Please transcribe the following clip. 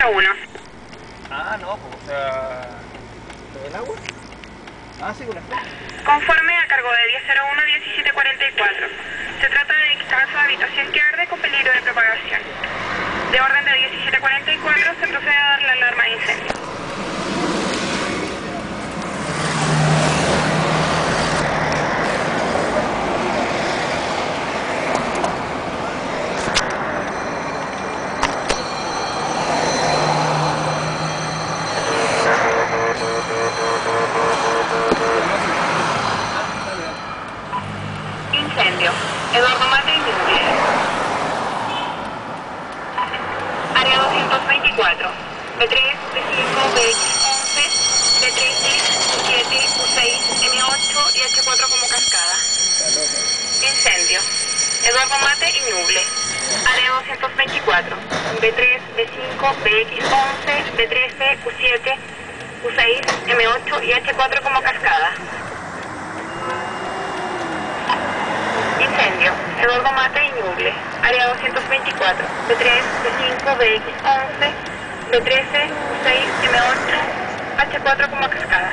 1. Ah, no, pues, o sea... ¿Lo del agua? Ah, sí, con Conforme a cargo de 1001-1744. Se trata de caso de habitación que arde con peligro de propagación. De orden de 1744 se procede a dar la alarma de incendio. Incendio. Eduardo Mate y Ñuble. Área 224. B3, B5, BX11, B13, U7, U6, M8 y H4 como cascada. Incendio. Eduardo Mate y Ñuble. Área 224. B3, B5, BX11, B13, U7, U6, M8 y H4 como cascada. Incendio. Eduardo Mate y Ñuble. Área 224. B3, B5, BX11, B13, U6, M8, H4 como cascada.